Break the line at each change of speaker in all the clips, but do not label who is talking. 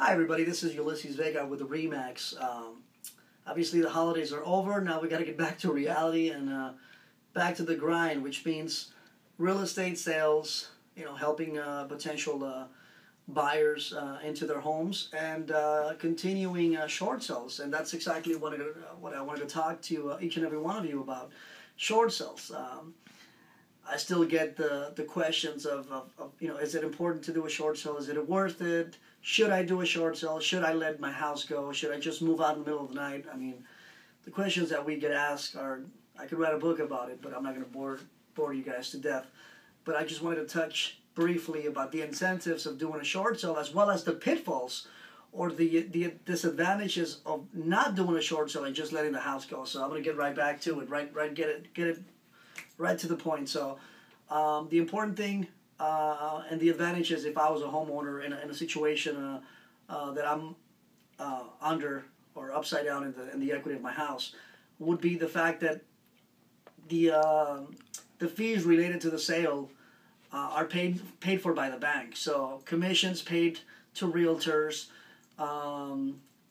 Hi everybody, this is Ulysses Vega with the Remax. Obviously the holidays are over, now we got to get back to reality and back to the grind, which means real estate sales, helping potential buyers into their homes and continuing short sales. And that's exactly what I wanted to talk to each and every one of you about, short sales. I still get the questions of is it important to do a short sale? Is it worth it? Should I do a short sale? Should I let my house go? Should I just move out in the middle of the night? I mean, the questions that we get asked are, I could write a book about it, but I'm not going to bore you guys to death. But I just wanted to touch briefly about the incentives of doing a short sale, as well as the pitfalls or the disadvantages of not doing a short sale and just letting the house go. So I'm going to get right back to it, get it right to the point. So the important thing and the advantage is, if I was a homeowner in a situation that I'm under or upside down in the equity of my house, would be the fact that the fees related to the sale are paid for by the bank. So commissions paid to realtors,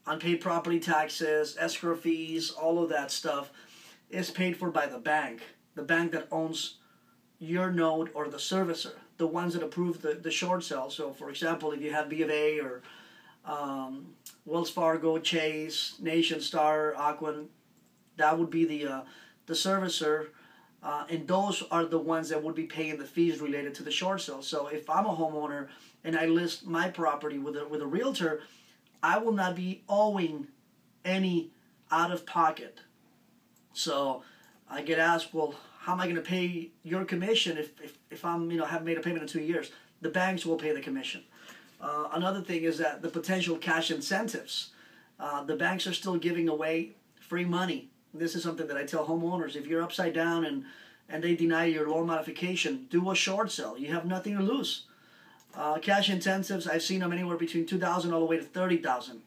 unpaid property taxes, escrow fees, all of that stuff is paid for by the bank that owns your note, or the servicer, the ones that approve the short sale. So for example, if you have B of A or Wells Fargo, Chase, Nation, Star, Aquan, that would be the servicer, and those are the ones that would be paying the fees related to the short sale. So if I'm a homeowner and I list my property with a realtor, I will not be owing any out of pocket. So I get asked, well, how am I going to pay your commission if I'm haven't made a payment in 2 years? The banks will pay the commission. Another thing is that the potential cash incentives. The banks are still giving away free money. This is something that I tell homeowners: if you're upside down and they deny your loan modification, do a short sale. You have nothing to lose. Cash incentives, I've seen them anywhere between $2,000 all the way to $30,000, and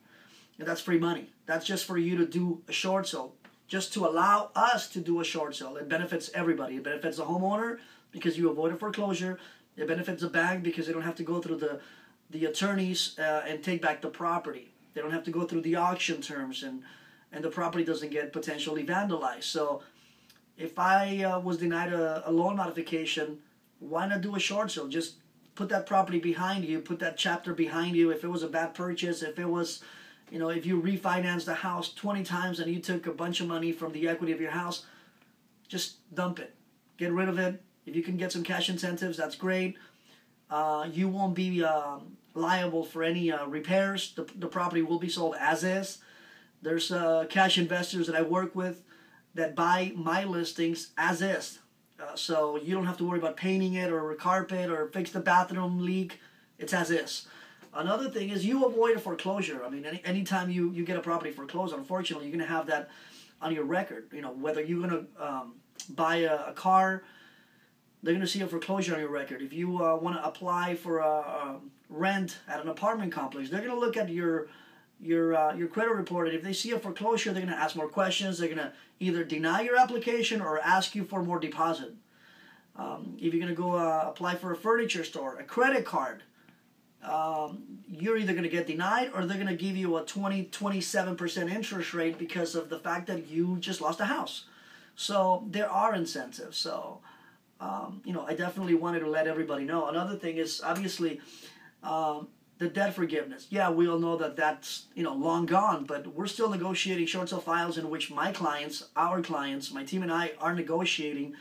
that's free money. That's just for you to do a short sale. Just to allow us to do a short sale. It benefits everybody. It benefits the homeowner because you avoid a foreclosure. It benefits the bank because they don't have to go through the attorneys and take back the property. They don't have to go through the auction terms, and the property doesn't get potentially vandalized. So if I was denied a loan modification, why not do a short sale? Just put that property behind you, put that chapter behind you. If it was a bad purchase, if it was, if you refinanced the house 20 times and you took a bunch of money from the equity of your house, just dump it. Get rid of it. If you can get some cash incentives, that's great. You won't be liable for any repairs. The property will be sold as is. There's cash investors that I work with that buy my listings as is. So you don't have to worry about painting it or carpet or fix the bathroom leak. It's as is. Another thing is you avoid a foreclosure. I mean, anytime you get a property foreclosed, unfortunately, you're going to have that on your record. Whether you're going to buy a car, they're going to see a foreclosure on your record. If you want to apply for a rent at an apartment complex, they're going to look at your credit report, and if they see a foreclosure, they're going to ask more questions. They're going to either deny your application or ask you for more deposit. If you're going to go apply for a furniture store, a credit card, you're either going to get denied or they're going to give you a 27% interest rate because of the fact that you just lost a house. So there are incentives. So, I definitely wanted to let everybody know. Another thing is, obviously, the debt forgiveness. Yeah, we all know that that's, long gone, but we're still negotiating short sale files in which our clients, my team and I are negotiating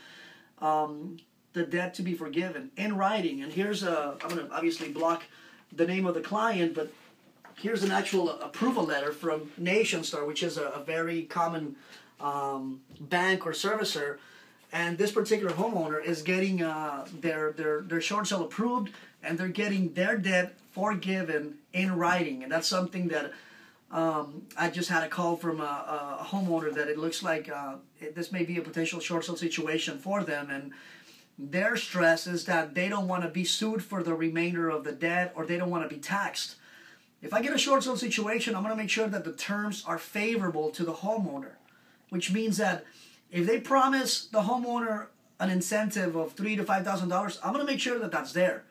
the debt to be forgiven in writing. And here's I'm going to obviously block the name of the client, but here's an actual approval letter from Nation Star, which is a very common bank or servicer. And this particular homeowner is getting their short sale approved, and they're getting their debt forgiven in writing. And that's something that I just had a call from a homeowner that it looks like this may be a potential short sale situation for them. And their stress is that they don't want to be sued for the remainder of the debt, or they don't want to be taxed. If I get a short sale situation, I'm going to make sure that the terms are favorable to the homeowner, which means that if they promise the homeowner an incentive of $3,000 to $5,000, I'm going to make sure that that's there.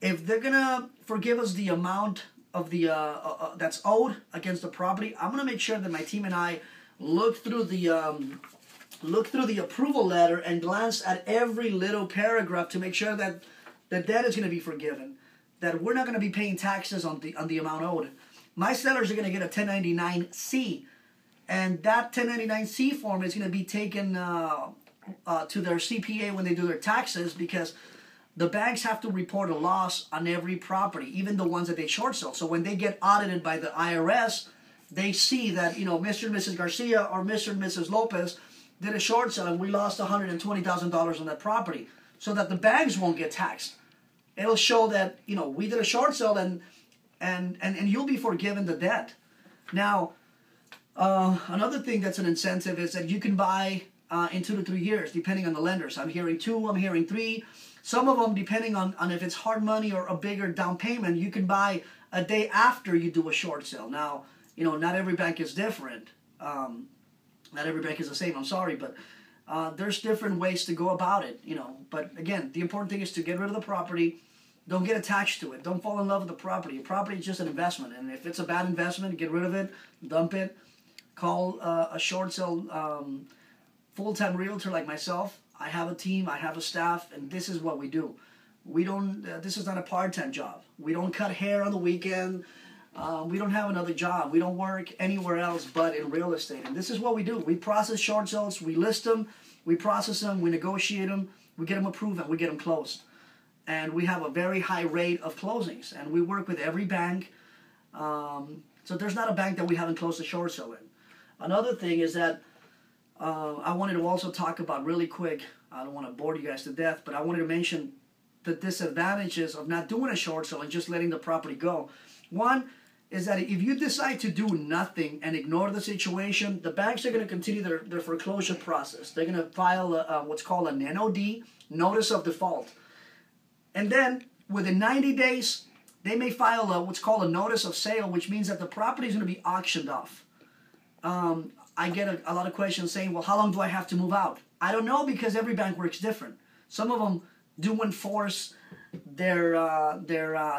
If they're going to forgive us the amount that's owed against the property, I'm gonna make sure that my team and I look through the approval letter and glance at every little paragraph to make sure that the debt is gonna be forgiven, that we're not gonna be paying taxes on the amount owed. My sellers are gonna get a 1099-C, and that 1099-C form is gonna be taken to their CPA when they do their taxes, because the banks have to report a loss on every property, even the ones that they short sell. So when they get audited by the IRS, they see that, Mr. and Mrs. Garcia or Mr. and Mrs. Lopez did a short sale and we lost $120,000 on that property, so that the banks won't get taxed. It'll show that, we did a short sale and you'll be forgiven the debt. Now, another thing that's an incentive is that you can buy in 2 to 3 years, depending on the lenders. I'm hearing 2, I'm hearing 3. Some of them, depending on if it's hard money or a bigger down payment, you can buy a day after you do a short sale. Now, not every bank is different. Not every bank is the same, I'm sorry, but there's different ways to go about it, But again, the important thing is to get rid of the property. Don't get attached to it. Don't fall in love with the property. A property is just an investment, and if it's a bad investment, get rid of it, dump it, call a short sale full-time realtor like myself. I have a team, I have a staff, and this is what we do. We don't. This is not a part-time job. We don't cut hair on the weekend. We don't have another job. We don't work anywhere else but in real estate. And this is what we do. We process short sales. We list them. We process them. We negotiate them. We get them approved, and we get them closed. And we have a very high rate of closings. And we work with every bank. So there's not a bank that we haven't closed a short sale in. Another thing is that I wanted to also talk about really quick. I don't want to bore you guys to death, but I wanted to mention the disadvantages of not doing a short sale and just letting the property go. One is that if you decide to do nothing and ignore the situation, the banks are going to continue their foreclosure process. They're going to file what's called an NOD, Notice of Default. And then within 90 days, they may file what's called a Notice of Sale, which means that the property is going to be auctioned off. I get a lot of questions saying, well, how long do I have to move out? I don't know, because every bank works different. Some of them do enforce their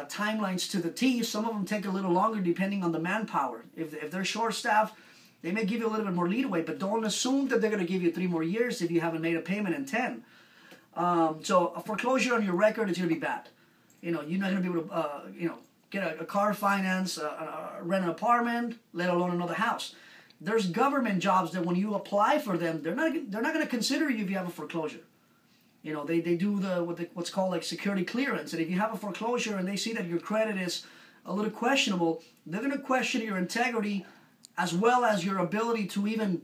timelines to the T. Some of them take a little longer depending on the manpower. If they're short-staffed, they may give you a little bit more leeway, but don't assume that they're going to give you 3 more years if you haven't made a payment in 10. So a foreclosure on your record is going to be bad. You're not going to be able to, get a car finance, rent an apartment, let alone another house. There's government jobs that when you apply for them, they're not going to consider you if you have a foreclosure. They do what's called like security clearance, and if you have a foreclosure and they see that your credit is a little questionable, they're going to question your integrity as well as your ability to even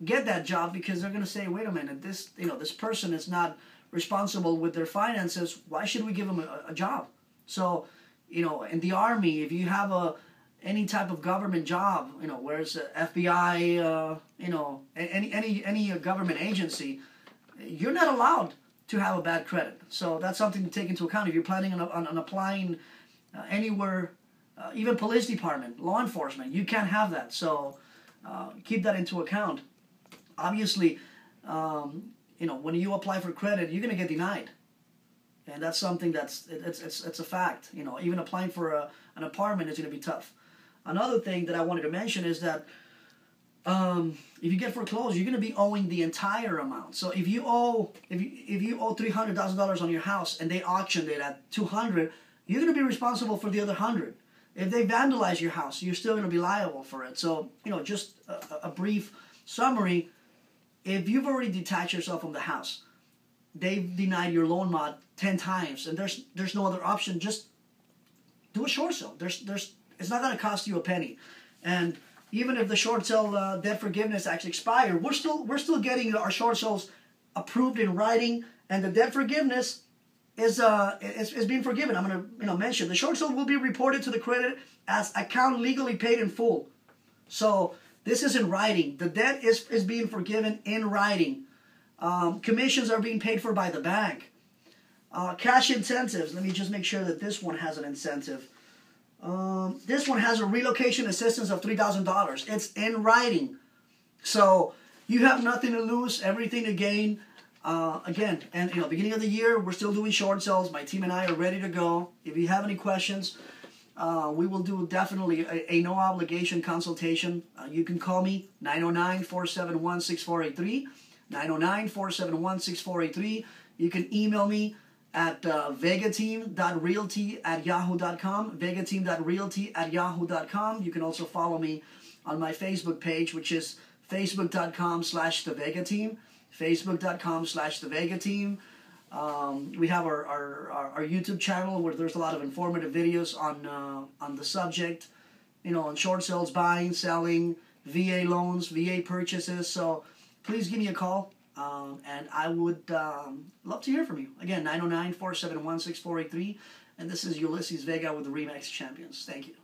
get that job, because they're going to say, wait a minute, this person is not responsible with their finances. Why should we give them a job? So, in the Army, if you have any type of government job, where's FBI, any government agency, you're not allowed to have a bad credit. So that's something to take into account. If you're planning on applying anywhere, even police department, law enforcement, you can't have that. So keep that into account. Obviously, when you apply for credit, you're going to get denied. And that's something it's a fact. Even applying for an apartment is going to be tough. Another thing that I wanted to mention is that if you get foreclosed, you're going to be owing the entire amount. So if you owe $300,000 on your house and they auctioned it at $200,000, you're going to be responsible for the other $100,000. If they vandalize your house, you're still going to be liable for it. So just a brief summary: if you've already detached yourself from the house, they've denied your loan mod 10 times, and there's no other option. Just do a short sale. It's not going to cost you a penny, and even if the short sale debt forgiveness actually expired, we're still getting our short sales approved in writing, and the debt forgiveness is being forgiven. I'm going to mention the short sale will be reported to the credit as account legally paid in full. So this is in writing. The debt is being forgiven in writing. Commissions are being paid for by the bank. Cash incentives. Let me just make sure that this one has an incentive. This one has a relocation assistance of $3,000. It's in writing. So you have nothing to lose, everything to gain. Again, and beginning of the year, we're still doing short sales. My team and I are ready to go. If you have any questions, We will do definitely a no obligation consultation. You can call me 909-471-6483, 909-471-6483. You can email me at vegateam.realty@yahoo.com, vegateam.realty@yahoo.com. You can also follow me on my Facebook page, which is facebook.com/thevegateam, facebook.com/thevegateam. We have our YouTube channel where there's a lot of informative videos on the subject, on short sales, buying, selling, VA loans, VA purchases. So please give me a call, and I would love to hear from you. Again, 909-471-6483, and this is Ulysses Vega with the RE/MAX Champions. Thank you.